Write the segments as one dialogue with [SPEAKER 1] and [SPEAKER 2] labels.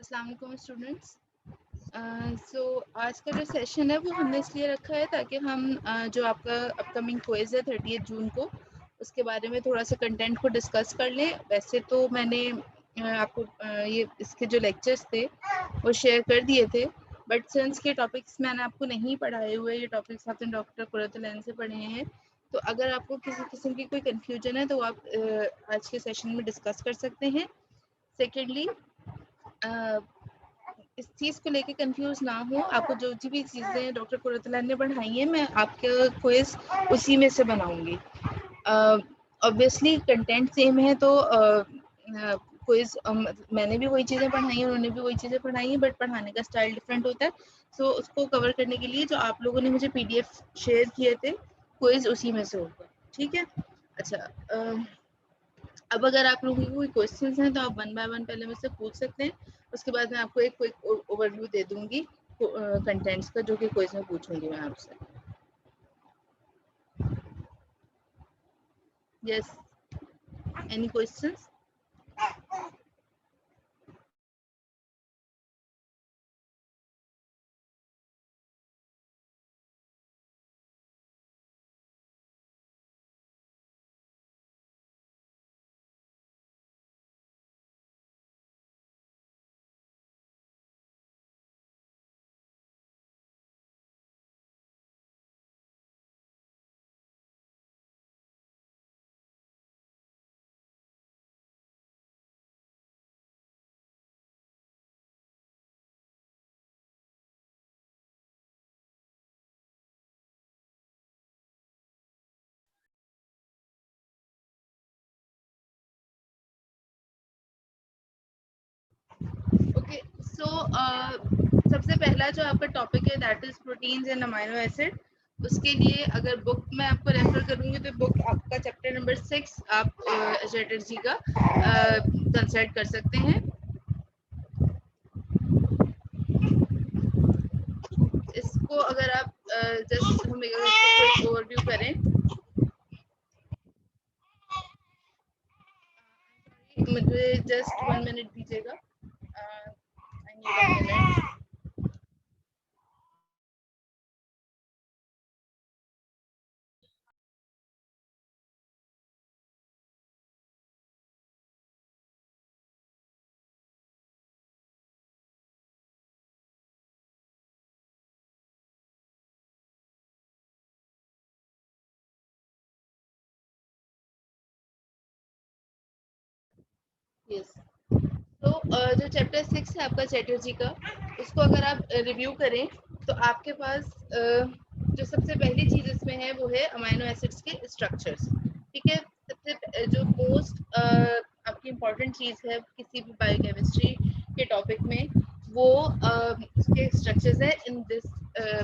[SPEAKER 1] अस्सलाम वालेकुम स्टूडेंट्स। सो आज का जो सेशन है वो हमने इसलिए रखा है ताकि हम जो आपका अपकमिंग क्विज है 30 जून को, उसके बारे में थोड़ा सा कंटेंट को डिस्कस कर लें। वैसे तो मैंने आपको ये इसके जो लेक्चर्स थे वो शेयर कर दिए थे, बट सिंस के टॉपिक्स मैंने आपको नहीं पढ़ाए हुए, ये टॉपिक्स आपने डॉक्टर कुरतुल से पढ़े हैं, तो अगर आपको किसी किस्म की कोई कन्फ्यूजन है तो आप आज के सेशन में डिस्कस कर सकते हैं। सेकेंडली, इस चीज़ को लेके कंफ्यूज ना हो, आपको जो भी चीज़ें डॉक्टर कुरतुल ने पढ़ाई हैं मैं आपके क्विज उसी में से बनाऊंगी। ऑब्वियसली कंटेंट सेम है तो क्विज मैंने भी वही चीज़ें पढ़ाई हैं, उन्होंने भी वही चीज़ें पढ़ाई हैं, बट पढ़ाने का स्टाइल डिफरेंट होता है। सो उसको कवर करने के लिए जो आप लोगों ने मुझे PDF शेयर किए थे, क्विज उसी में से होगा। ठीक है। अच्छा, अब अगर आप लोगों के कोई क्वेश्चंस हैं तो आप वन बाय वन पहले मुझसे पूछ सकते हैं, उसके बाद मैं आपको एक क्विक ओवरव्यू दे दूंगी कंटेंट्स का, जो कि क्विज में पूछूंगी मैं आपसे। Yes, any questions? ओके, सो सबसे पहला जो आपका टॉपिक है that is proteins and amino acid. उसके लिए अगर बुक मैं आपको रेफर करूंगी तो बुक आपका चैप्टर नंबर 6 आप चैटर्जी का कंसल्ट कर सकते हैं। इसको अगर आप जस्ट हम इसको ओवरव्यू करें, मुझे जस्ट 1 मिनट दीजिएगा। I need a minute. Yes, तो जो चैप्टर 6 है आपका चैटर्जी का, उसको अगर आप रिव्यू करें तो आपके पास जो सबसे पहली चीज इसमें है वो है अमीनो एसिड्स के स्ट्रक्चर्स। ठीक है। सबसे जो मोस्ट आपकी इम्पोर्टेंट चीज है किसी भी बायोकेमिस्ट्री के टॉपिक में, वो उसके स्ट्रक्चर्स है इन दिस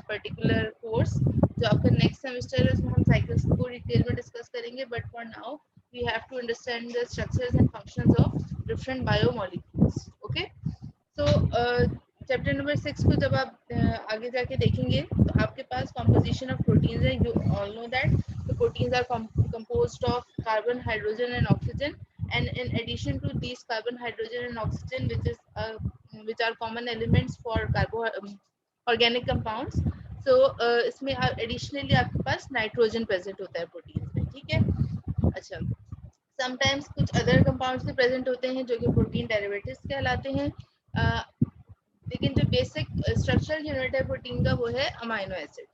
[SPEAKER 1] पर्टिकुलर कोर्स। जो आपका नेक्स्ट सेमेस्टर है उसमें हम साइकिल्स को डिटेल में डिस्कस करेंगे, but for now we have to understand the structures and functions of different biomolecules. Okay, so chapter number 6 को जब आप आगे जाके देखेंगे तो आपके पास composition of proteins है। You all know that the proteins are composed of carbon, hydrogen and oxygen, and in addition to these carbon, hydrogen and oxygen, which are common elements for organic compounds, so इसमें additionally आपके पास nitrogen present होता है proteins में। ठीक है। अच्छा, sometimes कुछ other compounds भी प्रेजेंट होते हैं जो कि प्रोटीन डेरिवेटिव्स कहलाते हैं, लेकिन जो बेसिक स्ट्रक्चरल यूनिट है प्रोटीन का वो है अमीनो एसिड।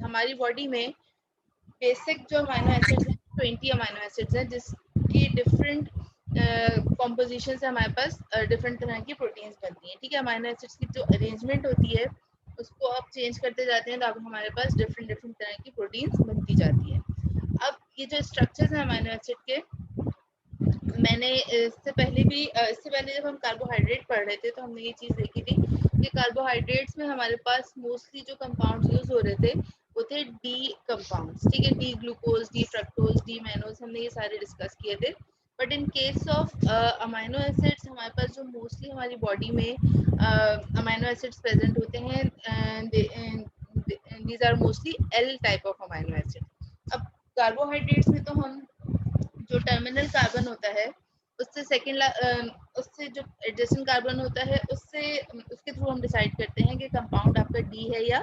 [SPEAKER 1] हमारी बॉडी में बेसिक जो अमीनो एसिड्स हैं 20 अमीनो एसिड्स हैं, जिसकी डिफरेंट कॉम्पोजिशन से हमारे पास डिफरेंट तरह की प्रोटीन्स बनती हैं। ठीक है, अमाइनो एसिड्स की जो अरेंजमेंट होती है उसको आप चेंज करते जाते हैं तो अब हमारे पास डिफरेंट डिफरेंट तरह की प्रोटीन्स बनती जाती है। अब ये जो स्ट्रक्चर्स हैं अमाइनो एसिड के, मैंने इससे पहले जब हम कार्बोहाइड्रेट पढ़ रहे थे तो हमने ये चीज़ देखी थी कि कार्बोहाइड्रेट्स में हमारे पास मोस्टली जो कंपाउंड्स यूज हो रहे थे वो थे डी कंपाउंड्स। ठीक है, D glucose, D fructose, D mannose, हमने ये सारे डिस्कस किए थे। But in case of amino acids हमारे पास जो मोस्टली हमारी बॉडी में अमाइनो एसिड्स प्रेजेंट होते हैं, these are mostly L type of amino acid. अब कार्बोहाइड्रेट्स में तो हम जो टर्मिनल कार्बन होता है उससे जो एडजेसेंट कार्बन होता है उसके थ्रू हम डिसाइड करते हैं कि कंपाउंड आपका डी है या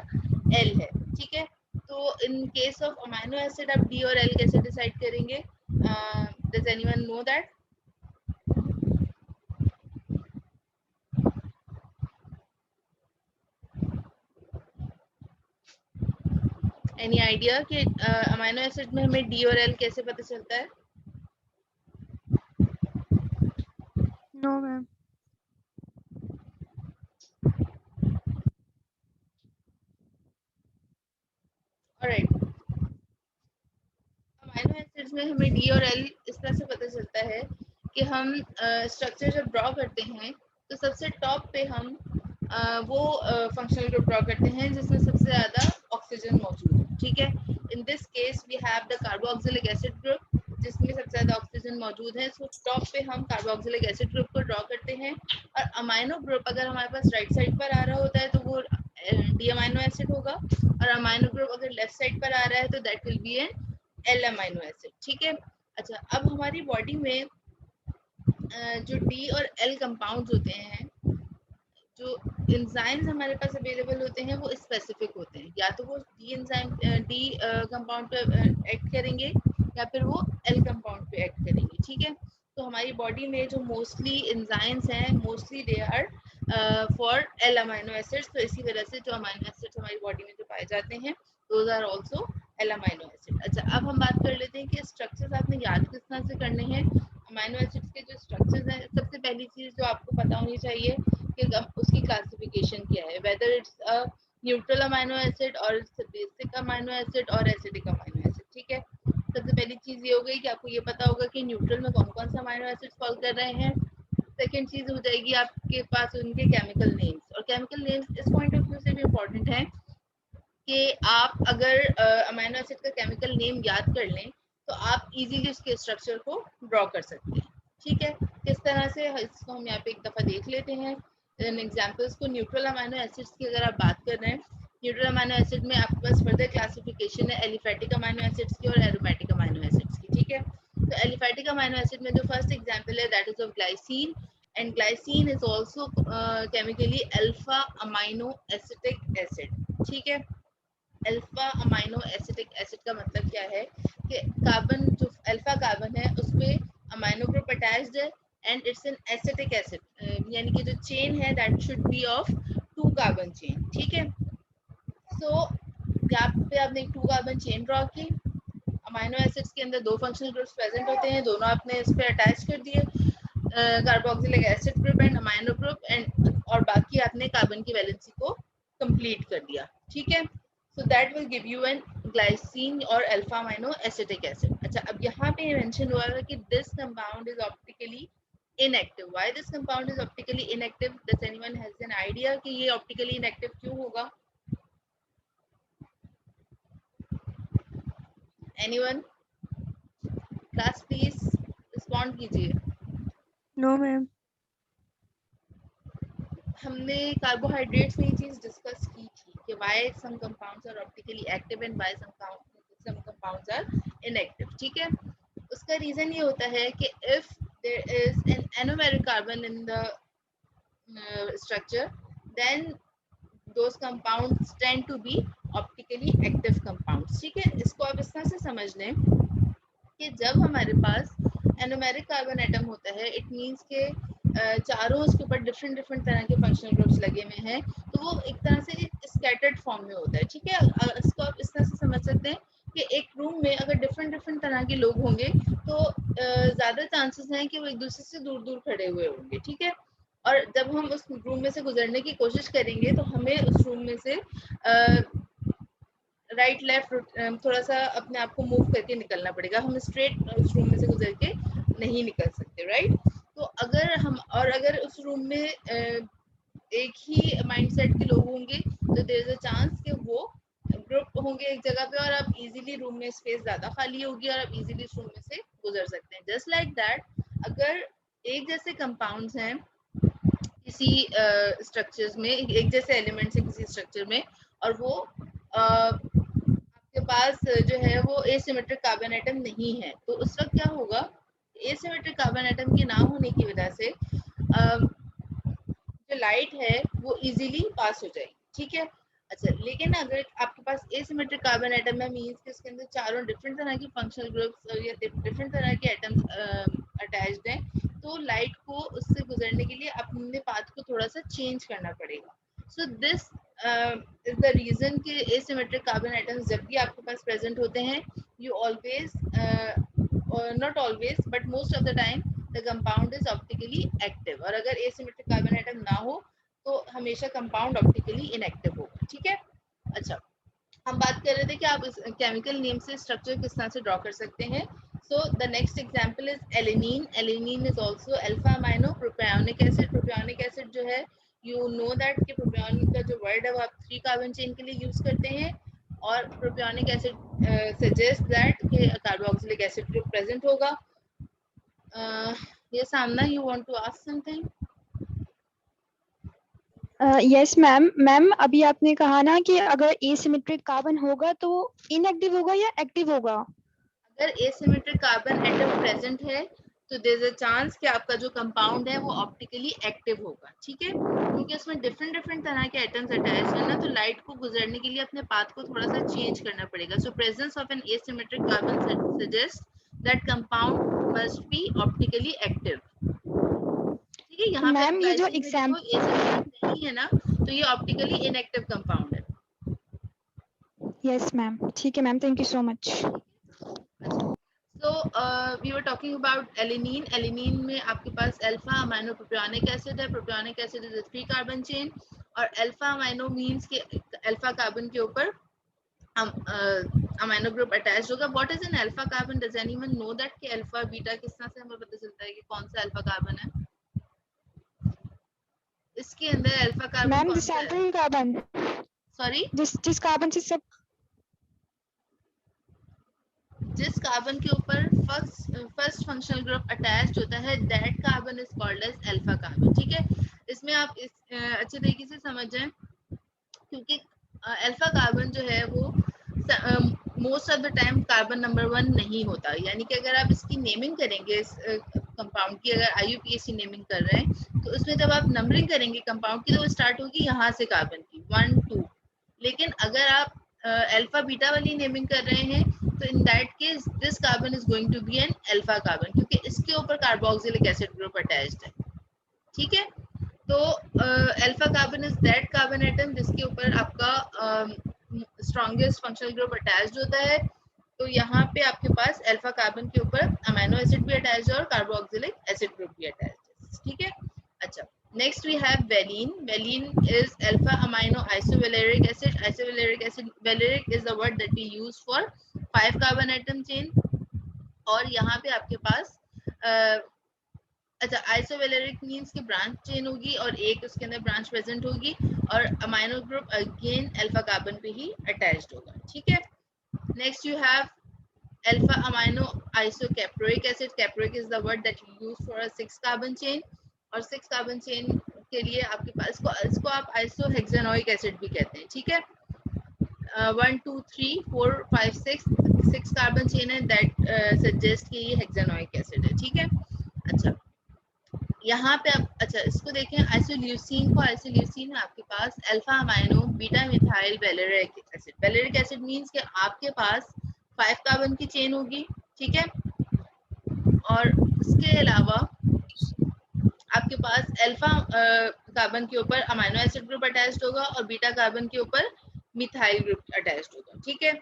[SPEAKER 1] एल है। ठीक है, तो in case of amino acid आप डी और एल कैसे डिसाइड करेंगे? Does anyone know that? Any idea कि अमाइनो एसिड में हमें डी और एल कैसे पता चलता है?
[SPEAKER 2] No ma'am.
[SPEAKER 1] Alright, amino acids में हमें डी और एल इस तरह से पता चलता है कि हम स्ट्रक्चर जब ड्रॉ करते हैं तो सबसे टॉप पे हम वो फंक्शनल ग्रुप ड्रॉ करते हैं जिसमें सबसे ज्यादा ऑक्सीजन मौजूद है। ठीक है, in this case we have the carboxylic acid group जिसमें सबसे ज्यादा ऑक्सीजन मौजूद है। सो टॉप पे हम कार्बोक्सिलिक एसिड ग्रुप को ड्रॉ करते हैं और अमाइनो ग्रुप अगर हमारे पास राइट साइड पर आ रहा होता है तो वो डी अमाइनो एसिड होगा, और अमाइनो ग्रुप अगर लेफ्ट साइड पर आ रहा है तो that will be an L amino acid. ठीक है, अच्छा, अब हमारी बॉडी में जो डी और एल कंपाउंड्स होते हैं, जो एंजाइम्स हमारे पास अवेलेबल होते हैं वो स्पेसिफिक होते हैं। या तो वो डी कंपाउंड पे एक्ट करेंगे या फिर वो एल कंपाउंड पे एक्ट करेंगे। ठीक है, तो हमारी बॉडी में जो मोस्टली एंजाइम्स हैं mostly they are for L amino acids. तो इसी वजह से जो अमाइनो एसिड्स हमारी बॉडी में जो पाए जाते हैं those are also L amino acid. अच्छा, अब हम बात कर लेते हैं कि स्ट्रक्चर्स आपने याद किस तरह से करने हैं। अमाइनो एसिड्स के जो स्ट्रक्चर्स हैं, सबसे पहली चीज जो आपको पता होनी चाहिए कि उसकी क्लासिफिकेशन क्या है, whether it's a neutral amino acid और बेसिक अमाइनो एसिड और एसिडिक अमाइनो एसिड। ठीक है, सबसे पहली चीज ये हो गई कि आपको ये पता होगा कि न्यूट्रल में कौन कौन सा अमाइनो एसिड फॉलो कर रहे हैं। सेकेंड चीज हो जाएगी आपके पास उनके केमिकल नेम्स, और केमिकल नेम्स इस पॉइंट ऑफ व्यू से भी इम्पोर्टेंट है कि आप अगर अमाइनो एसिड का केमिकल नेम याद कर लें तो आप इजीली उसके स्ट्रक्चर को ड्रॉ कर सकते हैं। ठीक है, किस तरह से, इसको हम यहाँ पे एक दफा देख लेते हैं इन एग्जांपल्स को। न्यूट्रल अमाइनो एसिड्स की अगर आप बात कर रहे हैं, न्यूट्रल अमाइनो एसिड में आपके पास फर्दर क्लासिफिकेशन है एलिफेटिक अमाइनो एसिड्स की और एरोमेटिक अमाइनो एसिड्स की। ठीक है, तो एलिफेटिक अमाइनो एसिड में जो फर्स्ट एग्जांपल है that is of glycine, and glycine is also chemically alpha amino acetic acid. ठीक है, अल्फा अमाइनो एसिटिक एसिड का मतलब क्या है कि कार्बन जो अल्फा कार्बन है उस पे अमाइनो ग्रुप अटैच्ड है and it's an acetic acid, यानी कि जो चेन है that should be of 2 carbon chain. ठीक है, सो यहाँ पे आपने एक 2 कार्बन चेन ड्रॉ की। अमाइनो एसिड्स के अंदर 2 फंक्शनल ग्रुप्स प्रेजेंट होते हैं, दोनों आपने इस पे अटैच कर दिए, carboxylic acid group and amino group, and और बाकी आपने कार्बन की वैलेंसी को कंप्लीट कर दिया। ठीक है, so that will give you an glycine or alpha amino acetic acid. अच्छा, अब यहाँ पे मेंशन हुआ है कि this compound is optically inactive. Why this compound is optically inactive? Does anyone has an idea कि ये optically inactive क्यों होगा? Anyone? Class please respond कीजिए।
[SPEAKER 2] No ma'am.
[SPEAKER 1] हमने कार्बोहाइड्रेट्स में ये चीज डिस्कस की थी कि why some compounds are optically active and why some compounds are inactive. ठीक है, उसका रीजन ये होता है कि if there is an anomeric carbon in the structure then those compounds tend to be optically active compounds. ठीक है, इसको आप इस तरह से समझ लें कि जब हमारे पास एनोमेरिक कार्बन एटम होता है इट मींस के चारों उसके ऊपर डिफरेंट डिफरेंट तरह के फंक्शनल ग्रुप्स लगे हुए हैं, तो वो एक तरह से स्कैटर्ड फॉर्म में होता है। ठीक है, इसको आप इस तरह से समझ सकते हैं कि एक रूम में अगर डिफरेंट तरह के लोग होंगे तो ज्यादा चांसेस हैं कि वो एक दूसरे से दूर दूर खड़े हुए होंगे, ठीक है। और जब हम उस रूम में से गुजरने की कोशिश करेंगे तो हमें उस रूम में से राइट लेफ्ट थोड़ा सा अपने आप को मूव करके निकलना पड़ेगा, हम स्ट्रेट उस रूम में से गुजर के नहीं निकल सकते, राइट। तो अगर उस रूम में एक ही माइंडसेट के लोग होंगे तो देयर इज अ चांस कि वो ग्रुप होंगे एक जगह पे और आप इजीली रूम में स्पेस ज्यादा खाली होगी और आप इजीली इस रूम में से गुजर सकते हैं। जस्ट लाइक दैट अगर एक जैसे कंपाउंड्स हैं किसी स्ट्रक्चर्स में, एक जैसे एलिमेंट्स है किसी स्ट्रक्चर में, और वो आपके पास जो है वो एसिमेट्रिक कार्बन एटम नहीं है, तो उस वक्त क्या होगा, एसिमेट्रिक कार्बन एटम के ना होने की वजह से जो लाइट है वो इजीली पास हो जाएगी, ठीक है। अच्छा, लेकिन अगर आपके पास एसिमेट्रिक कार्बन एटम है, मींस कि उसके अंदर चारों डिफरेंट तरह की फंक्शनल ग्रुप्स या डिफरेंट तरह के एटम्स अटैच्ड हैं, तो लाइट को उससे गुजरने के लिए अपने पाथ को थोड़ा सा चेंज करना पड़ेगा। So this is the reason कि एसिमेट्रिक कार्बन एटम्स जब भी आपके पास प्रेजेंट होते हैं, you always, not always but most of the time, the compound is optically active. और अगर एसिमेट्रिक कार्बन एटम ना हो तो हमेशा कंपाउंड ऑप्टिकली इनएक्टिव होगा, ठीक है। अच्छा, हम बात कर रहे थे कि आप इस केमिकल नेम से स्ट्रक्चर किस तरह से ड्रॉ कर सकते हैं। So the next example is alanine. Alanine is also alpha amino propionic acid. Propionic acid जो है, यू नो दैट कि प्रोपियोनिक का जो वर्ड है वो आप 3 कार्बन चेन के लिए यूज करते हैं, और प्रोपियोनिक एसिड सजेस्ट दैट कि कार्बोक्सिलिक एसिड ग्रुप प्रेजेंट होगा। yes Amna, you want to ask something?
[SPEAKER 2] Yes ma'am. Ma'am अभी आपने कहा ना कि अगर एसिमेट्रिक कार्बन होगा तो इनएक्टिव होगा या एक्टिव होगा?
[SPEAKER 1] अगर एसिमेट्रिक कार्बन एटम प्रेजेंट है तो देयर इज अ चांस कि आपका जो कंपाउंड है वो ऑप्टिकली एक्टिव होगा, ठीक है, क्योंकि उसमें डिफरेंट तरह के एटम्स अटैच है ना, तो लाइट को गुजरने के लिए अपने पाथ को थोड़ा सा चेंज करना पड़ेगा। So presence of an asymmetric carbon suggest that compound must be optically active, ठीक है।
[SPEAKER 2] तो
[SPEAKER 1] यहाँ पे आप
[SPEAKER 2] मैम ये जो
[SPEAKER 1] राइटिंग में देखो एसिमेट्रिक नहीं है ना, तो ये ऑप्टिकली इनएक्टिव कंपाउंड है।
[SPEAKER 2] यस मैम, ठीक है ma'am, thank you so much.
[SPEAKER 1] So we were talking about alanine. Alanine में आपके पास अल्फा अमाइनो प्रोपियोनिक एसिड है। Propionic acid is 3 carbon chain, और अल्फा अमाइनो मींस के अल्फा कार्बन के ऊपर अमाइनो ग्रुप अटैच होगा। What is an alpha carbon? Does anyone know that कि अल्फा बीटा किस तरह से हमें पता चलता है कि कौन सा अल्फा कार्बन है? इसके अंदर अल्फा कार्बन
[SPEAKER 2] मैम
[SPEAKER 1] कौन
[SPEAKER 2] जिस
[SPEAKER 1] सा है?
[SPEAKER 2] सेंट्रल कार्बन,
[SPEAKER 1] सॉरी,
[SPEAKER 2] जिस कार्बन से सब,
[SPEAKER 1] जिस कार्बन के ऊपर फर्स्ट फंक्शनल ग्रुप अटैच्ड होता है, that carbon is called as alpha carbon, ठीक है। इसमें आप इस अच्छे तरीके से समझ जाएं, क्योंकि अल्फा कार्बन जो है वो most of the time carbon number 1 नहीं होता। यानी कि अगर आप इसकी नेमिंग करेंगे, इस कंपाउंड की अगर IUPAC नेमिंग कर रहे हैं, तो उसमें जब आप नंबरिंग करेंगे कंपाउंड की, तो वो स्टार्ट होगी यहाँ से कार्बन की 1 2। लेकिन अगर आप अल्फा बीटा वाली नेमिंग कर रहे हैं, तो in that case this carbon is going to be an alpha carbon, क्योंकि इसके ऊपर कार्बोक्सिलिक एसिड ग्रुप अटैच्ड है, ठीक है। तो alpha carbon is that carbon atom जिसके ऊपर आपका स्ट्रॉन्गेस्ट फंक्शनल ग्रुप अटैच्ड होता है। तो यहाँ पे आपके पास अल्फा कार्बन के ऊपर अमीनो एसिड भी अटैच है और कार्बोक्सिलिक एसिड ग्रुप भी अटैच है, ठीक है। अच्छा, next we have valine. Valine is alpha amino isovaleric acid. Isovaleric acid, valeric is the word that we use for 5 carbon atom chain. और यहाँ पे आपके पास अच्छा, आइसोवेलेरिक मींस कि ब्रांच चेन होगी और एक उसके अंदर ब्रांच प्रेजेंट होगी, और amino group again alpha carbon पे ही अटैच्ड होगा, ठीक है। Next you have alpha amino isocaproic acid. Caproic is the word that you use for a 6 carbon chain, और 6 कार्बन चेन के लिए आपके पास इसको आप आइसोहेक्सेनोइक एसिड भी कहते हैं, ठीक है। 1 2 3 4 5 6 कार्बन चेन है, दैट सजेस्ट कि ये हेक्सेनोइक एसिड है, ठीक है। अच्छा, यहाँ पे आप अच्छा इसको देखें, आइसोल्यूसिन को, आइसोल्यूसिन है आपके पास alpha amino beta methyl valeric acid. Valeric acid means कि आपके पास 5 कार्बन की चेन होगी, ठीक है, और उसके अलावा आपके पास अल्फा कार्बन के ऊपर अमाइनो एसिड ग्रुप अटैच्ड होगा और बीटा कार्बन के ऊपर मिथाइल ग्रुप अटैच्ड होगा, ठीक है।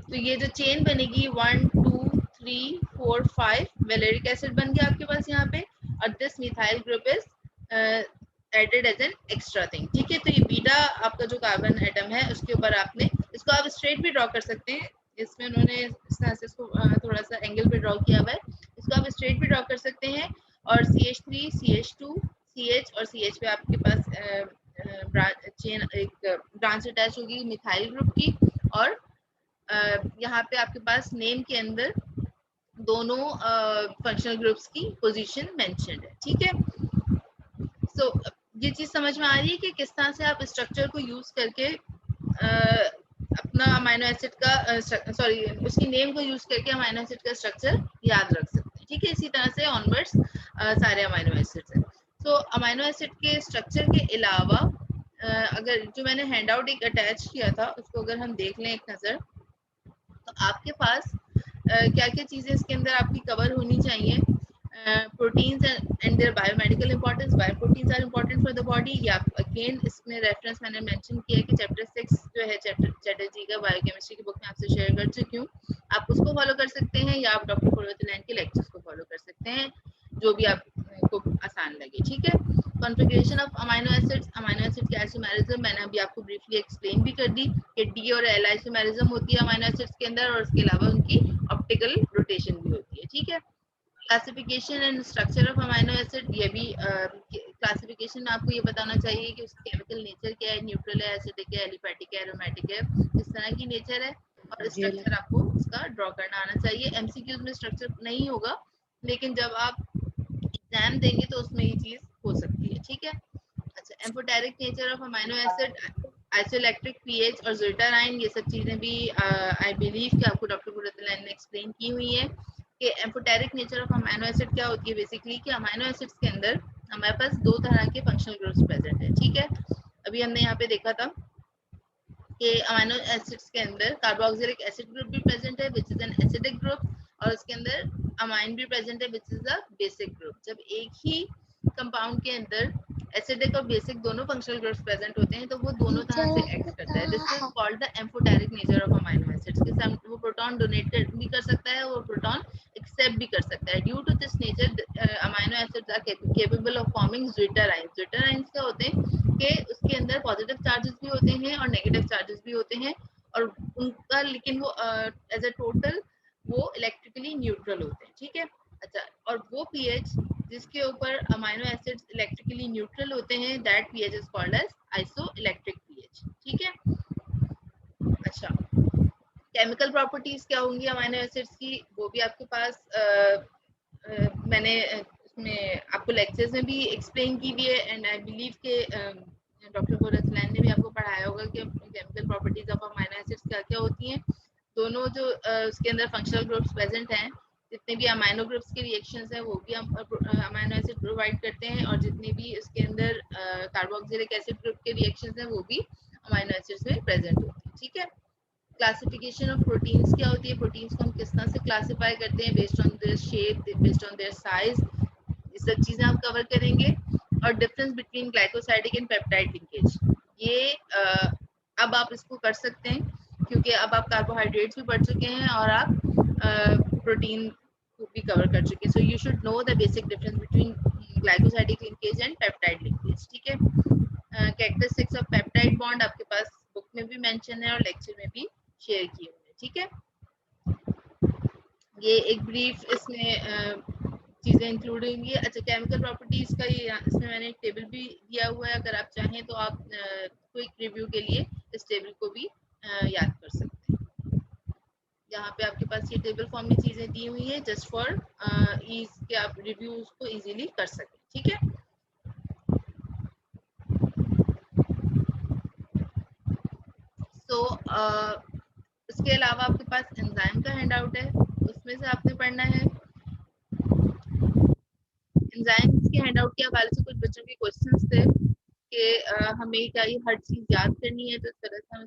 [SPEAKER 1] तो ये जो चेन बनेगी 1 2 3 4 5 वैलेरिक एसिड बन गया आपके पास यहाँ पे, और this methyl group is added as an extra thing. ठीक है, तो ये बीटा आपका जो कार्बन एटम है उसके ऊपर आपने इसको आप स्ट्रेट भी ड्रॉ कर सकते हैं, इसमें उन्होंने इस तरह से इसको थोड़ा सा एंगल पे ड्रॉ किया हुआ है, इसको आप स्ट्रेट भी ड्रॉ कर सकते हैं। और CH3 CH2 CH और CH पे आपके पास चेन एक ब्रांच अटैच होगी मिथाइल ग्रुप की, और यहाँ पे आपके पास नेम के अंदर दोनों फंक्शनल ग्रुप्स की पोजीशन मेंशन्ड है। ठीक है, सो ये चीज समझ में आ रही है कि किस तरह से आप स्ट्रक्चर को यूज करके अपना अमाइनो एसिड का सॉरी उसकी नेम को यूज करके अमाइनो एसिड का स्ट्रक्चर याद रख सकते हैं। ठीक है, इसी तरह से ऑनवर्ड्स सारे अमाइनो एसिड्स हैं। सो अमाइनो एसिड के स्ट्रक्चर के अलावा अगर जो मैंने हैंड आउट एक अटैच किया था उसको अगर हम देख लें एक नज़र, तो आपके पास क्या क्या चीज़ें इसके अंदर आपकी कवर होनी चाहिए। Proteins and their biomedical importance, bioproteins are important for the body. या अगेन इसमें रेफरेंस मैंने मेंशन किया है कि चैप्टर 6 जो है चैटर्जी का बायोकेमिस्ट्री की बुक में आपसे शेयर कर चुकी हूँ, आप उसको फॉलो कर सकते हैं या आप डॉक्टर पूर्वती लैंड के लेक्चर्स को फॉलो कर सकते हैं, जो भी आपको आसान लगे। ठीक है, configuration of amino acids, amino acid की आइसोमेरिज्म मैंने अभी आपको ब्रीफली एक्सप्लेन भी कर दी कि डी और एल आइसोमेरिज्म होती है अमाइनो एसिड्स के अंदर, और उसके अलावा उनकी ऑप्टिकल रोटेशन भी होती है। ठीक है, classification and structure of amino acid, ये भी क्लासिफिकेशन में आपको ये बताना चाहिए कि उसकी केमिकल नेचर क्या है, न्यूट्रल है, एसिडिक है, एलिफैटिक है, एरोमेटिक है, इस तरह की नेचर है, और स्ट्रक्चर आपको उसका ड्रॉ करना आना चाहिए। एमसीक्यूज में स्ट्रक्चर नहीं होगा, लेकिन जब आप एग्जाम देंगे तो उसमें ये चीज हो सकती है। ठीक है, अच्छा, amphoteric nature of amino acid, isoelectric pH और ज़ोल्टाराइन, ये सब चीजें भी आई बिलीव कि आपको डॉक्टर पुरतलाइन ने एक्सप्लेन की हुई है कि amphoteric nature of amino acid क्या होती है। बेसिकली कि अमाइनो एसिड्स के अंदर हमारे पास दो तरह के फंक्शनल ग्रुप्स प्रेजेंट है। ठीक है, अभी हमने यहाँ पे देखा था कि अमाइनो एसिड्स के अंदर कार्बोक्सिलिक एसिड ग्रुप भी प्रेजेंट है which is an acidic group, और उसके अंदर अमाइन भी प्रेजेंट है which is a basic group. जब एक ही कंपाउंड के अंदर एसिडिक और बेसिक दोनों फंक्शनल ग्रुप्स प्रेजेंट होते हैं तो वो दोनों तरह से एक्ट करता है। This is called the amphoteric nature of amino acids के वो प्रोटॉन डोनेट भी कर सकता है, वो प्रोटॉन एक्सेप्ट भी कर सकता है। Due to this nature amino acids are capable of forming zwitterions. Zwitterions क्या होते हैं कि उसके अंदर पॉजिटिव चार्जेस भी होते हैं और नेगेटिव चार्जेस भी होते हैं, और उनका लेकिन वो एज अ टोटल वो इलेक्ट्रिकली न्यूट्रल होते हैं। ठीक है, अच्छा, और वो पीएच जिसके ऊपर अमाइनो एसिड्स इलेक्ट्रिकली न्यूट्रल होते हैं, that pH is called as isoelectric pH. ठीक है, अच्छा, केमिकल प्रॉपर्टीज क्या होंगी अमाइनो एसिड्स की, वो भी आपके पास मैंने उसमें आपको लेक्चर्स में भी एक्सप्लेन की भी है, एंड आई बिलीव के डॉक्टर गोरसलैन ने भी आपको पढ़ाया होगा कि chemical properties of amino acids क्या क्या होती हैं। दोनों जो उसके अंदर फंक्शनल ग्रुप्स प्रेजेंट हैं, जितने भी अमाइनो ग्रुप्स के रिएक्शंस हैं वो भी हम अमाइनो एसिड प्रोवाइड करते हैं, और जितने भी उसके अंदर कार्बोक्सिलिक एसिड ग्रुप के रिएक्शंस हैं वो भी अमाइनो एसिड्स में प्रेजेंट होते हैं। ठीक है, क्लासिफिकेशन ऑफ प्रोटीन्स क्या होती है, प्रोटीन्स को हम किस तरह से क्लासिफाई करते हैं based on their shape, based on their size, ये सब चीजें हम कवर करेंगे। और difference between glycosidic and peptide linkage, ये अब आप इसको कर सकते हैं क्योंकि अब आप कार्बोहाइड्रेट्स भी पढ़ चुके हैं और आप प्रोटीन को भी कवर कर चुके हैं। So you should know the basic difference between glycosidic linkage and peptide linkage. ठीक है, कैरेक्टरिस्टिक्स ऑफ पेप्टाइड बॉन्ड आपके पास बुक में भी मेंशन है और लेक्चर में भी शेयर किए हुए हैं। ठीक है, ये एक ब्रीफ इसमें चीजें इंक्लूड होंगी। अच्छा, केमिकल प्रॉपर्टीज का ये इसमें मैंने एक टेबल भी दिया हुआ है, अगर आप चाहें तो आप क्विक रिव्यू के लिए इस टेबल को भी याद कर सकते हैं। यहाँ पे आपके पास ये टेबल फॉर्म में चीजें दी हुई हैं जस्ट फॉर ईज के आप रिव्यूज को इजीली कर सकें। ठीक है, तो इसके अलावा आपके पास एंजाइम का हैंड आउट है, उसमें से आपने पढ़ना है। एंजाइम्स के हैंड आउट के हवाले से कुछ बच्चों के क्वेश्चंस थे कि हमें क्या ये हर चीज याद करनी है, तो इस तरह से हम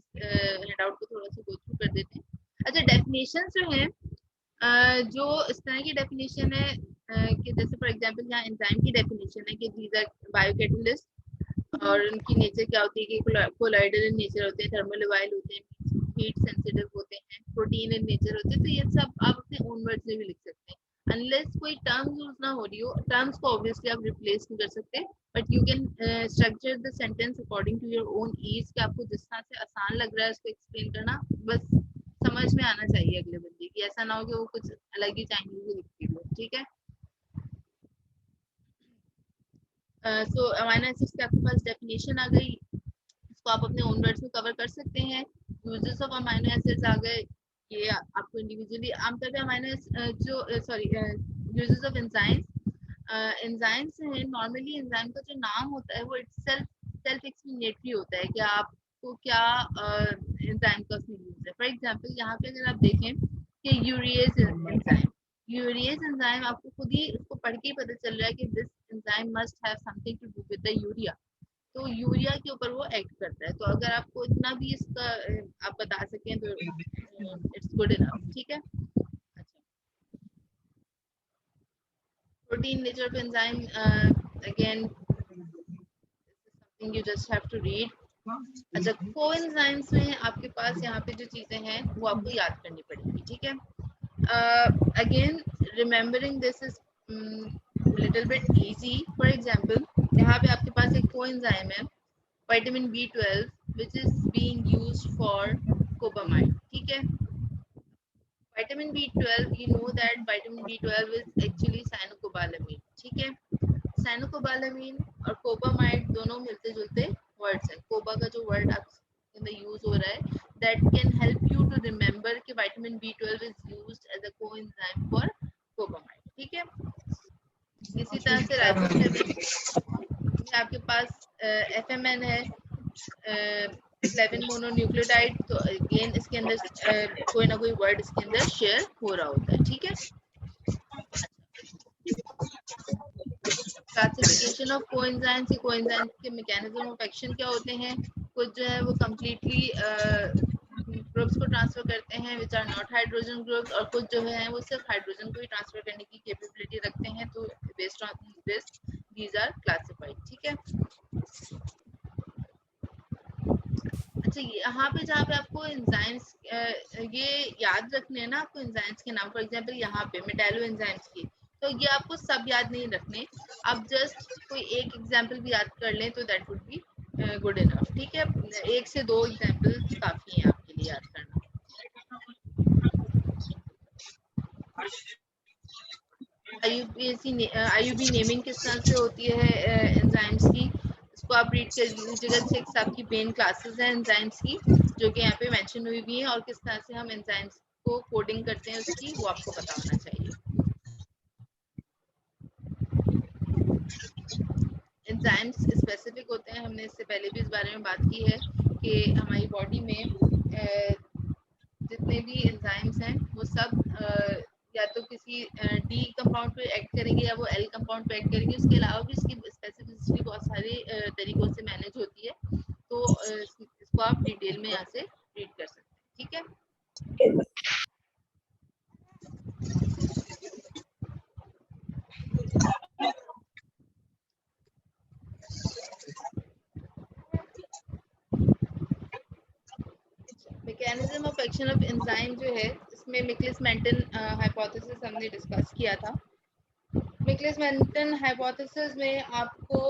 [SPEAKER 1] हैंड आउट को थोड़ा सा गो थ्रू कर देते हैं। अच्छा, डेफिनेशन जो है जो इस तरह की डेफिनेशन है कि जैसे फॉर एग्जांपल यहाँ एंजाइम की डेफिनेशन है कि दीज आर बायोकैटलिस्ट, और उनकी नेचर क्या होती है कि कोलाइडल इन नेचर होते हैं, थर्मोलिवाइल होते हैं, हीट सेंसिटिव होते हैं, प्रोटीन इन नेचर होते हैं, तो ये सब आप अपने ओन वर्ड्स में भी लिख सकते हैं। अनलेस कोई टर्म्स यूज ना हो रही हो, टर्म्स को ऑब्वियसली आप रिप्लेस नहीं कर सकते, but you can structure the sentence according to your own ease, कि आपको जिस तरह से आसान लग रहा है उसको एक्सप्लेन करना बस समझ में आना चाहिए अगले बंदे की, ऐसा ना हो कि वो कुछ अलग ही चाइनीज लिखती हो, ठीक है। सो अमाइनो एसिड्स की आपके पास डेफिनेशन आ गई, इसको आप अपने ओन वर्ड्स में कवर कर सकते हैं। यूजेस ऑफ अमाइनो एसिड्स आ गए, ये आपको इंडिविजुअली आमतौर पे अमाइनो जो sorry uses of enzymes, enzymes हैं, नॉर्मली एंजाइम का जो नाम होता है वो सेल्फ एक्सप्लेनेटरी होता है कि आपको क्या एंजाइम का उसमें यूज है। फॉर एग्जांपल यहाँ पे अगर आप देखें कि यूरिएज एंजाइम आपको खुद ही उसको पढ़ के ही पता चल रहा है कि this enzyme must have something to do with the urea, तो यूरिया के ऊपर वो एक्ट करता है। तो अगर आपको इतना भी इसका आप बता सकें तो इट्स गुड इनफ, ठीक है। अच्छा, protein nature of enzyme, again something you just have to read. अच्छा, कोएंजाइम्स में आपके पास यहाँ पे जो चीजें हैं वो आपको याद करनी पड़ेगी, ठीक है। Again remembering this is little bit easy. For example यहाँ पे आपके पास एक कोएंजाइम है vitamin B12 which is being used for cobamide, ठीक है। vitamin B12, you know that vitamin B12 is actually cyanocobalamin, ठीक है। cyanocobalamin और cobamide दोनों मिलते जुलते वर्ड्स हैं। कोबा का जो वर्ड आप यूज हो रहा है, that can help you to remember कि vitamin B12 is used as a coenzyme for cobamide, ठीक है। इसी तरह से राइबोफ्लेविन में आपके पास FMN है, 11 मोनोन्यूक्लियोटाइड, तो अगेन इसके अंदर कोई ना कोई वर्ड इसके अंदर शेयर हो रहा होता है, ठीक है। क्लासिफिकेशन ऑफ कोएंजाइम्स, कोएंजाइम्स के मैकेनिज्म ऑफ एक्शन क्या होते हैं। कुछ जो है वो कम्प्लीटली ग्रुप्स को ट्रांसफर करते हैं which are not hydrogen groups, और कुछ जो है वो सिर्फ हाइड्रोजन को ही ट्रांसफर करने की कैपेबिलिटी रखते हैं। तो based on this these are classified, ठीक है। अच्छा, यहाँ पे जहाँ पे आपको एंजाइम्स ये याद रखने हैं ना, आपको एंजाइम्स के नाम, फॉर एग्जांपल यहाँ पे मेटालो एंजाइम्स की, तो ये आपको सब याद नहीं रखने, आप जस्ट कोई एक एग्जांपल भी याद कर लें तो that would be good enough, ठीक है। 1 से 2 एग्जांपल काफी हैं आपके लिए याद करना। IUB नेमिंग किस तरह से होती है एंजाइम्स की, इसको आप रीड कर लीजिएगा। 6 आपकी मेन क्लासेस हैं एंजाइम्स की, जो कि यहाँ पे मेंशन हुई भी हैं, और किस तरह से हम एंजाइम्स को कोडिंग करते हैं उसकी, वो आपको पता होना चाहिए। एंजाइम्स स्पेसिफिक होते हैं, हमने इससे पहले भी इस बारे में बात की है कि हमारी बॉडी में जितने भी एंजाइम्स हैं वो सब या तो किसी डी कंपाउंड पे एक्ट करेंगे या वो एल कंपाउंड पे एक्ट करेंगे। उसके अलावा भी इसकी स्पेसिफिसिटी बहुत सारे तरीकों से मैनेज होती है, तो इसको आप डिटेल में यहाँ से रीड कर सकते हैं, ठीक है। Mechanism of action of enzyme जो है, इसमें मिकलिस-मेंटन हाइपोथेसिस हमने डिस्कस किया था। मिकलिस-मेंटन हाइपोथेसिस में आपको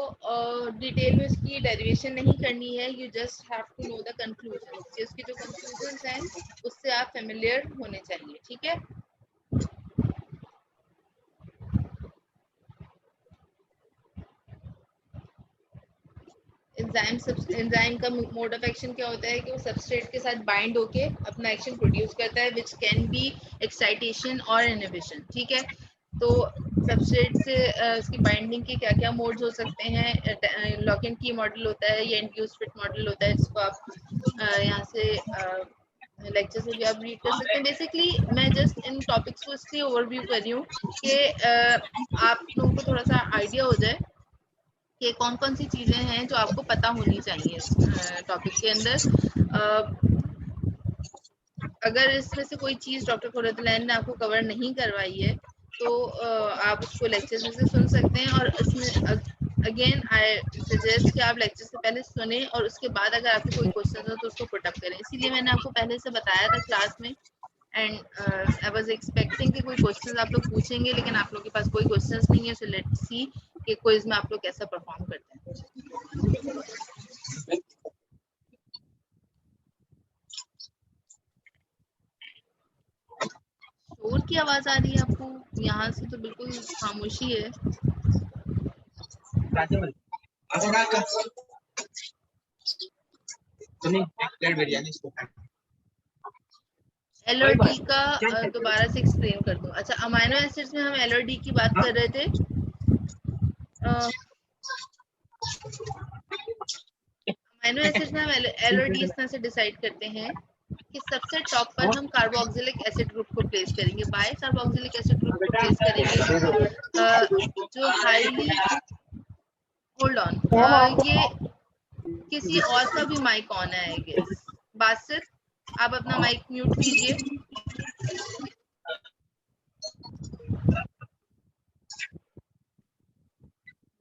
[SPEAKER 1] डिटेल में उसकी डेरिवेशन नहीं करनी है, you just have to know the conclusion, उसके जो कंक्लूजन हैं उससे आप फेमिलियर होने चाहिए, ठीक है। एंजाइम का मोड ऑफ एक्शन क्या होता है कि वो सबस्ट्रेट के साथ बाइंड होके अपना एक्शन प्रोड्यूस करता है, विच कैन बी एक्साइटेशन और इनहिबिशन, ठीक है। तो सबस्ट्रेट से उसकी बाइंडिंग के क्या क्या मोड्स हो सकते हैं, लॉक एंड की मॉडल होता है या इंड्यूस फिट मॉडल होता है, जिसको आप यहाँ से लेक्चर से भी आप रीड कर सकते हैं। बेसिकली मैं जस्ट इन टॉपिक्स को इसलिए ओवरव्यू कर रही हूँ कि आप लोगों को थोड़ा सा आइडिया हो जाए कि कौन कौन सी चीजें हैं जो आपको पता होनी चाहिए इस टॉपिक के अंदर। अगर इसमें से कोई चीज डॉक्टर खुरतलैन ने आपको कवर नहीं करवाई है तो आप उसको लेक्चर में से सुन सकते हैं, और इसमें अगेन आई सजेस्ट कि आप लेक्चर से पहले सुने और उसके बाद अगर आपके कोई क्वेश्चन हो तो उसको पुट अप करें। इसीलिए मैंने आपको पहले से बताया था क्लास में, एंड आई वाज एक्सपेक्टिंग कि कोई क्वेश्चंस आप लोग पूछेंगे, लेकिन आप लोगों के पास कोई क्वेश्चंस नहीं है। सो लेट्स सी कि क्विज में आप लोग कैसा परफॉर्म करते हैं। शोर की आवाज आ रही है आपको? यहाँ से तो बिल्कुल खामोशी है। एल और डी का दोबारा से एक्सप्लेन कर दूं। अच्छा, अमाइनो एसिड्स में हम एल और डी की बात कर रहे थे। अमाइनो एसिड्स में हम एल और डी इस तरह से डिसाइड करते हैं कि सबसे टॉप पर हम कार्बोक्सिलिक एसिड ग्रुप को प्लेस करेंगे। बाय कार्बोक्सिलिक एसिड ग्रुप को प्लेस करेंगे जो हाईली, होल्ड ऑन, ये किसी और का भी माइक ऑन है आई गेस। बासित, आप अपना माइक म्यूट कीजिए।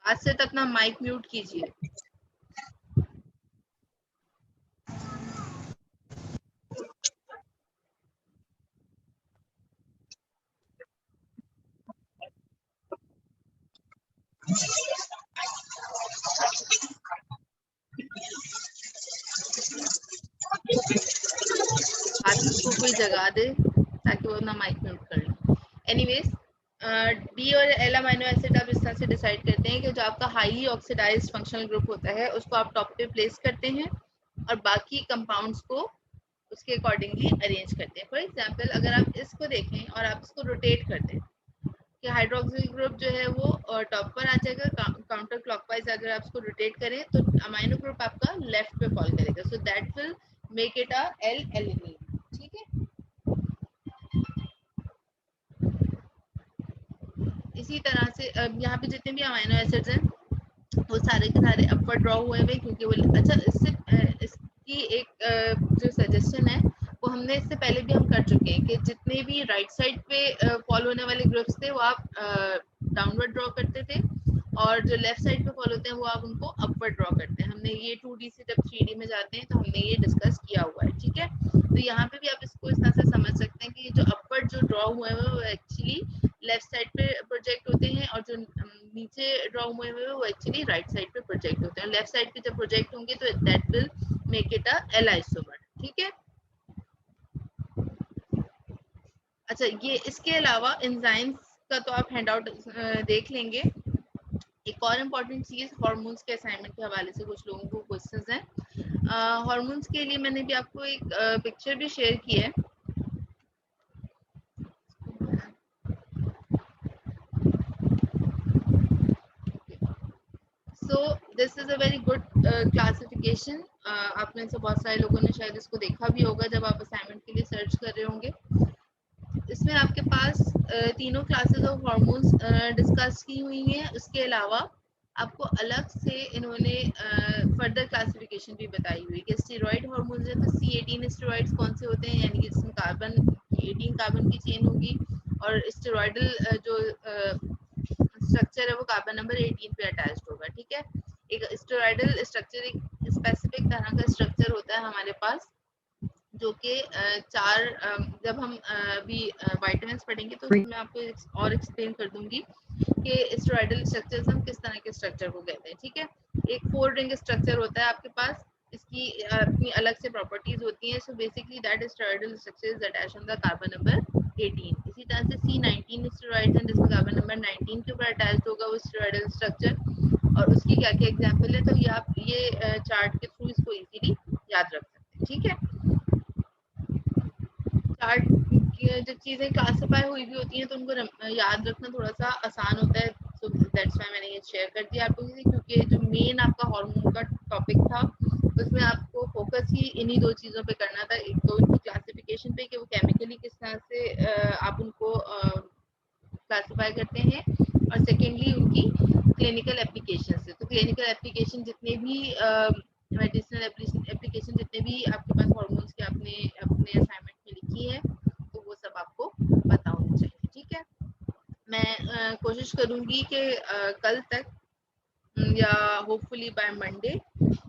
[SPEAKER 1] बासित, अपना माइक म्यूट कीजिए। बासित को कोई जगा दे ताकि वो अपना माइक म्यूट कर ले। एनीवेज, डी और एल अमाइनो एसिड आप इस तरह से डिसाइड करते हैं कि जो आपका हाईली ऑक्सीडाइज्ड फंक्शनल ग्रुप होता है उसको आप टॉप पे प्लेस करते हैं और बाकी कंपाउंड्स को उसके अकॉर्डिंगली अरेंज करते हैं। फॉर एग्जांपल, अगर आप इसको देखें और आप इसको रोटेट कर दें कि हाइड्रोक्सिल ग्रुप जो है वो टॉप पर आ जाएगा, काउंटर क्लॉकवाइज अगर आप इसको रोटेट करें तो अमाइनो ग्रुप आपका लेफ्ट पे फॉल करेगा। So that will make it a L alanine. ठीक है, इसी तरह से यहाँ पे जितने भी अमाइनो एसिड्स हैं वो सारे के सारे अपवर्ड ड्रॉ हुए हुए, क्योंकि वो अच्छा इसकी एक जो सजेशन है वो हमने इससे पहले भी हम कर चुके हैं कि जितने भी राइट साइड पे फॉलो होने वाले ग्रुप्स थे वो आप डाउनवर्ड ड्रॉ करते थे, और जो लेफ्ट साइड पे फॉलो होते हैं वो आप उनको अपवर्ड ड्रॉ करते हैं। हमने ये 2D से जब 3D में जाते हैं तो हमने ये डिस्कस किया हुआ है। ठीक है, तो यहाँ पे भी आप इसको इस तरह से समझ सकते हैं कि जो अपवर्ड जो ड्रॉ हुए हैं वो एक्चुअली लेफ्ट साइड पे प्रोजेक्ट होते हैं, और जो नीचे ड्रॉ हुए हुए वो एक्चुअली राइट साइड पे प्रोजेक्ट होते हैं। लेफ्ट साइड पे जब प्रोजेक्ट होंगे तो that will make it a L isomer. ठीक है, अच्छा, ये इसके अलावा एंजाइम्स का तो आप हैंडआउट देख लेंगे। एक और इम्पॉर्टेंट चीज, हार्मोन्स के असाइनमेंट के हवाले से कुछ लोगों को क्वेश्चंस हैं। हार्मोन्स के लिए मैंने भी आपको एक पिक्चर भी शेयर की है। सो this is a very good classification. आप में से बहुत सारे लोगों ने शायद इसको देखा भी होगा जब आप असाइनमेंट के लिए सर्च कर रहे होंगे। इसमें आपके पास तीनों क्लासेस ऑफ हार्मोन्स डिस्कस की हुई हैं। उसके अलावा आपको अलग से इन्होंने फर्दर क्लासिफिकेशन भी बताई हुई है कि स्टेरॉइड हार्मोन्स है तो C18 स्टेरॉइड्स कौन से होते हैं, यानी कि इसमें कार्बन 18 कार्बन की चेन होगी, और स्टेरॉइडल जो स्ट्रक्चर है वो कार्बन नंबर 18 पे अटैच्ड होगा। ठीक है, एक स्टेरॉइडल स्ट्रक्चर एक स्पेसिफिक तरह का स्ट्रक्चर होता है हमारे पास, जो कि चार जब हम अभी वाइटामिन्स पढ़ेंगे तो उसमें आपको और एक्सप्लेन कर दूंगी कि स्टेरॉइडल स्ट्रक्चर्स हम किस तरह के स्ट्रक्चर को कहते हैं। ठीक है, एक 4 रिंग स्ट्रक्चर होता है आपके पास, इसकी अपनी अलग से प्रॉपर्टीज होती हैं। So basically that steroidal structure is attached on the carbon number 18। इसी तरह से C19 स्टेरॉइड्स हैं जिसमें कार्बन नंबर 19 के ऊपर अटैच्ड होगा वो स्टेरॉइडल स्ट्रक्चर, और उसकी क्या क्या एग्जांपल है तो ये आप ये चार्ट के थ्रू इसको इजीली याद रख सकते हैं। ठीक है, चार्ट जब चीजें क्लासिफाई हुई भी होती हैं तो उनको याद रखना थोड़ा सा आसान होता है। सो दैट्स व्हाई मैंने ये शेयर कर दिया आप लोगों से, क्योंकि जो मेन आपका हार्मोन का टॉपिक था उसमें आपको फोकस ही इन्हीं दो चीजों पे करना था। एक तो उनकी क्लासिफिकेशन पे कि वो केमिकली किस तरह से आप उनको क्लासिफाई करते हैं, और सेकेंडली उनकी क्लिनिकल एप्लीकेशन से। तो क्लिनिकल एप्लीकेशन जितने भी मेडिसिनल एप्लीकेशन जितने भी आपके पास हार्मोन्स के आपने अपने असाइनमेंट में लिखी है तो वो सब आपको पता होना चाहिए। ठीक है, मैं कोशिश करूंगी कि कल तक या होपफुली बाय मंडे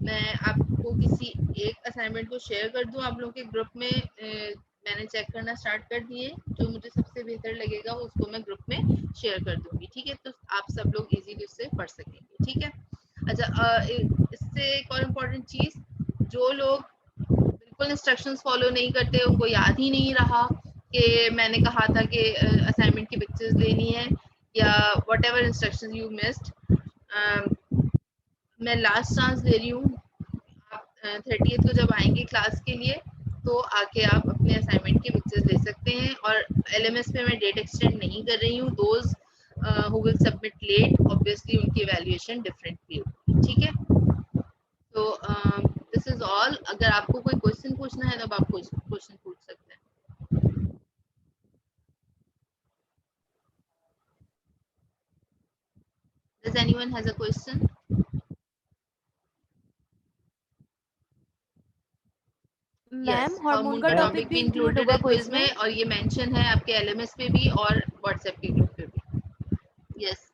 [SPEAKER 1] मैं आपको किसी एक असाइनमेंट को शेयर कर दूं आप लोगों के ग्रुप में। मैंने चेक करना स्टार्ट कर दिए, जो मुझे सबसे बेहतर लगेगा उसको मैं ग्रुप में शेयर कर दूंगी, ठीक है? तो आप सब लोग इजीली उससे पढ़ सकेंगे, ठीक है? अच्छा, इससे एक और इम्पोर्टेंट चीज, जो लोग बिल्कुल इंस्ट्रक्शंस फॉलो नहीं करते, उनको याद ही नहीं रहा कि मैंने कहा था कि असाइनमेंट की पिक्चर्स लेनी है, या what ever instruction you missed, मैं लास्ट चांस दे रही हूँ। आप 30th को जब आएंगे क्लास के लिए तो आके आप अपने असाइनमेंट की पिक्चर्स ले सकते हैं। और एलएमएस पे मैं डेट एक्सटेंड नहीं कर रही हूँ। Those who will submit late, obviously उनकी इवैल्यूएशन डिफरेंटली होगी, ठीक है? तो दिस इज ऑल। अगर आपको कोई क्वेश्चन पूछना है तो आप क्वेश्चन पूछ सकते हैं। Does anyone has a question?
[SPEAKER 3] Ma'am hormone
[SPEAKER 1] hormone
[SPEAKER 3] का
[SPEAKER 1] का
[SPEAKER 4] मैम
[SPEAKER 3] टॉपिक
[SPEAKER 1] टॉपिक
[SPEAKER 3] भी
[SPEAKER 1] भी
[SPEAKER 3] इंक्लूड
[SPEAKER 1] इंक्लूडेड
[SPEAKER 3] होगा
[SPEAKER 1] है
[SPEAKER 3] क्विज
[SPEAKER 1] क्विज
[SPEAKER 3] में?
[SPEAKER 1] में, और ये मेंशन है आपके एलएमएस पे भी और व्हाट्सएप के ग्रुप पे भी। यस।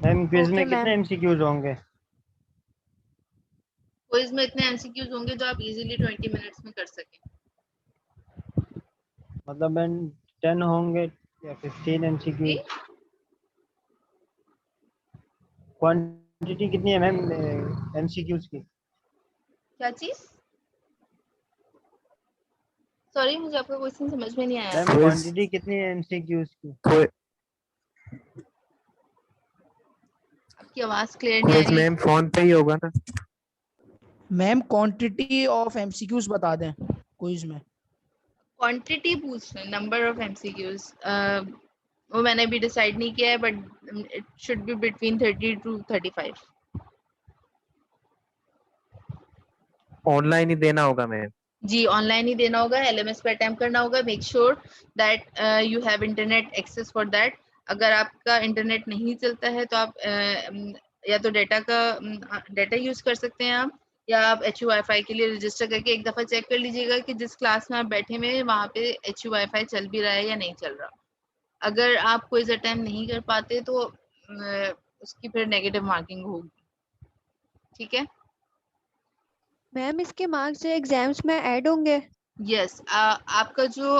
[SPEAKER 4] मैम क्विज
[SPEAKER 3] ओके
[SPEAKER 4] में कितने
[SPEAKER 3] मैम।
[SPEAKER 4] एमसीक्यूज होंगे?
[SPEAKER 1] क्विज में इतने एमसीक्यूज होंगे जो आप इजीली 20 मिनट्स में कर सकें।
[SPEAKER 4] मतलब मैम 10 होंगे या 15
[SPEAKER 1] जी?
[SPEAKER 4] एमसीक्यूज? क्वांटिटी कितनी है मैम एमसीक्यूज की?
[SPEAKER 1] क्या चीज? सॉरी, मुझे आपका क्वेश्चन समझ में नहीं आया।
[SPEAKER 4] मैम
[SPEAKER 5] क्विज
[SPEAKER 4] क्वांटिटी कितनी है एमसीक्यूज की?
[SPEAKER 1] आपकी आवाज क्लियर नहीं आ
[SPEAKER 5] क्विज
[SPEAKER 1] रही।
[SPEAKER 5] मैम फोन पे ही होगा ना?
[SPEAKER 6] मैम क्वांटिटी ऑफ एमसीक्यूज बता दें क्विज में।
[SPEAKER 1] क्वांटिटी पूछ रहे हैं, नंबर ऑफ एमसीक्यूज वो मैंने भी डिसाइड नहीं किया है, but it should be between 30 to 35।
[SPEAKER 5] Online ही देना होगा मैम?
[SPEAKER 1] जी, ऑनलाइन ही देना होगा, एलएमएस पे अटेम्प्ट करना होगा। Make sure that you have internet access for that. अगर आपका इंटरनेट नहीं चलता है तो आप या तो डेटा यूज कर सकते हैं आप, या आप एच वाईफाई के लिए रजिस्टर करके एक दफा चेक कर लीजिएगा कि जिस क्लास में आप बैठे हुए हैं वहाँ पे एच वाईफाई चल भी रहा है या नहीं चल रहा। अगर आप क्विज अटेम्प्ट नहीं कर पाते तो उसकी फिर नेगेटिव मार्किंग होगी, ठीक है?
[SPEAKER 3] मैम इसके मार्क्स जो एग्जाम्स में ऐड होंगे?
[SPEAKER 1] यस, आपका जो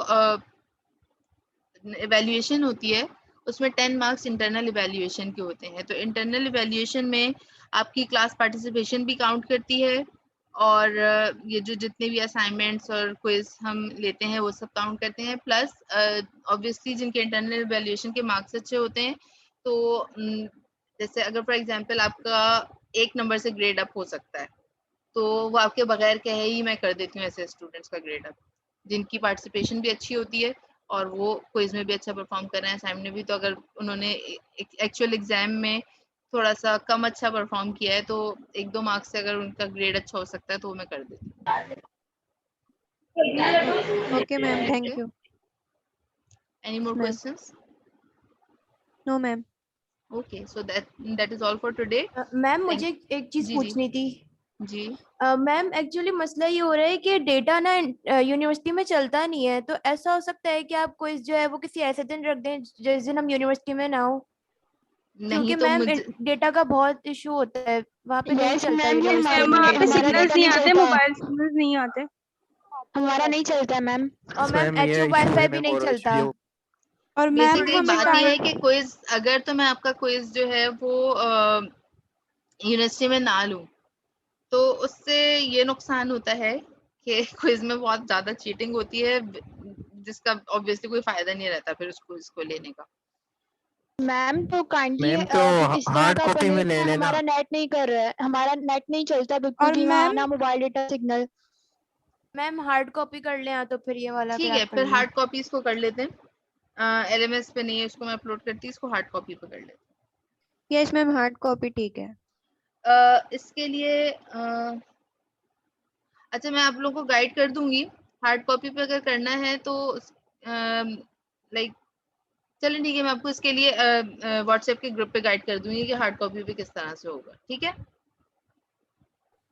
[SPEAKER 1] इवैल्यूएशन होती है उसमें 10 मार्क्स इंटरनल इवैल्यूएशन के होते हैं। तो इंटरनल इवैल्यूएशन में आपकी क्लास पार्टिसिपेशन भी काउंट करती है, और ये जो जितने भी असाइनमेंट्स और क्विज हम लेते हैं वो सब काउंट करते हैं। प्लस ऑब्वियसली जिनके इंटरनल इवैल्यूएशन के मार्क्स अच्छे होते हैं, तो जैसे अगर फॉर एग्जांपल आपका 1 नंबर से ग्रेड अप हो सकता है, तो वो आपके बगैर कहे ही मैं कर देती हूँ ऐसे स्टूडेंट्स का ग्रेड अप, जिनकी पार्टिसिपेशन भी अच्छी होती है और वो क्विज में भी अच्छा परफॉर्म कर रहे हैं, असाइनमेंट में भी। तो अगर उन्होंने एक्चुअल एग्जाम में थोड़ा सा कम अच्छा परफॉर्म किया है तो 1-2 मार्क्स से अगर उनका ग्रेड अच्छा हो सकता है तो वो मैं कर देती
[SPEAKER 3] ओके मैम, थैंक
[SPEAKER 1] हूँ।
[SPEAKER 3] You.
[SPEAKER 1] Any more
[SPEAKER 3] ma'am
[SPEAKER 1] questions?
[SPEAKER 3] No ma'am.
[SPEAKER 1] Okay, so that is all for today.
[SPEAKER 7] Ma'am मुझे एक चीज
[SPEAKER 1] जी जी
[SPEAKER 7] पूछनी थी।
[SPEAKER 1] जी।
[SPEAKER 7] मैम एक्चुअली मसला ये हो रहा है कि डेटा ना यूनिवर्सिटी में चलता नहीं है, तो ऐसा हो सकता है कि आप क्विज जो है वो किसी ऐसे दिन रख दें जिस दिन हम यूनिवर्सिटी में ना हो,
[SPEAKER 1] नहीं
[SPEAKER 7] क्योंकि
[SPEAKER 1] तो
[SPEAKER 7] मैम
[SPEAKER 1] मुझे
[SPEAKER 7] डेटा का बहुत इशू होता है, वहाँ पे नहीं
[SPEAKER 2] यस
[SPEAKER 7] चलता
[SPEAKER 2] मैम,
[SPEAKER 7] यूनिवर्सिटी
[SPEAKER 2] हमारे
[SPEAKER 7] में
[SPEAKER 8] वहाँ पे
[SPEAKER 7] डेटा।
[SPEAKER 2] हमारा
[SPEAKER 8] सिग्नल्स
[SPEAKER 2] डेटा
[SPEAKER 8] नहीं
[SPEAKER 2] नहीं
[SPEAKER 8] आते,
[SPEAKER 2] चलता है,
[SPEAKER 8] मोबाइल सिग्नल्स नहीं आते।
[SPEAKER 2] हमारा नहीं चलता है मैम।
[SPEAKER 7] और मैम
[SPEAKER 5] मैम
[SPEAKER 7] एच
[SPEAKER 5] ये इशू
[SPEAKER 7] वाईफाई
[SPEAKER 5] है
[SPEAKER 7] भी
[SPEAKER 5] मैम,
[SPEAKER 7] नहीं
[SPEAKER 5] और
[SPEAKER 7] चलता।
[SPEAKER 8] और मैम
[SPEAKER 1] बेसिकली
[SPEAKER 8] हमें
[SPEAKER 1] बात ये है कि क्विज, अगर तो मैं आपका क्विज जो है वो यूनिवर्सिटी में ना लूं तो उससे ये नुकसान होता है कि क्विज में बहुत ज्यादा चीटिंग होती है, जिसका ऑब्वियसली कोई फायदा नहीं रहता फिर उसको इसको लेने का।
[SPEAKER 2] मैम तो काइंडली
[SPEAKER 5] मैम तो
[SPEAKER 2] इस तरह
[SPEAKER 5] हार्ड
[SPEAKER 2] का
[SPEAKER 5] कॉपी
[SPEAKER 2] कर
[SPEAKER 5] में ले
[SPEAKER 2] लेना,
[SPEAKER 5] लेना।
[SPEAKER 2] हमारा नेट नहीं कर रहा है, हमारा नेट नहीं चलता बिल्कुल
[SPEAKER 8] और
[SPEAKER 2] भी वहाँ,
[SPEAKER 8] मैम
[SPEAKER 2] ना mobile data signal.
[SPEAKER 7] Ma'am hard copy कर लें तो फिर ये वाला
[SPEAKER 1] ठीक
[SPEAKER 7] क्या
[SPEAKER 1] है,
[SPEAKER 7] कर
[SPEAKER 1] फिर
[SPEAKER 7] लें?
[SPEAKER 1] हार्ड कॉपी इसको कर लेते हैं। एलएमएस पे नहीं है, इसको मैं अपलोड करती हूँ, इसको हार्ड कॉपी पे कर लेते
[SPEAKER 3] यस मैम, हार्ड कॉपी ठीक है।
[SPEAKER 1] हैं। इसके लिए अच्छा, मैं आप लोगों को गाइड कर दूंगी। हार्ड कॉपी पे अगर करना है तो लाइक चलिए ठीक है, मैं आपको इसके लिए व्हाट्सएप के ग्रुप पे गाइड कर दूंगी कि हार्ड कॉपी पे किस तरह से होगा, ठीक है?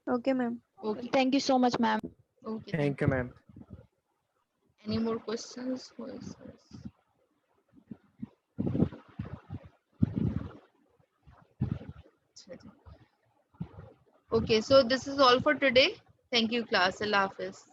[SPEAKER 3] Okay ma'am.
[SPEAKER 1] Okay
[SPEAKER 2] thank you so much ma'am.
[SPEAKER 1] Okay,
[SPEAKER 5] thank you ma'am.
[SPEAKER 1] Any more questions? Okay, so this is all for today. Thank you, class. Allah Hafiz.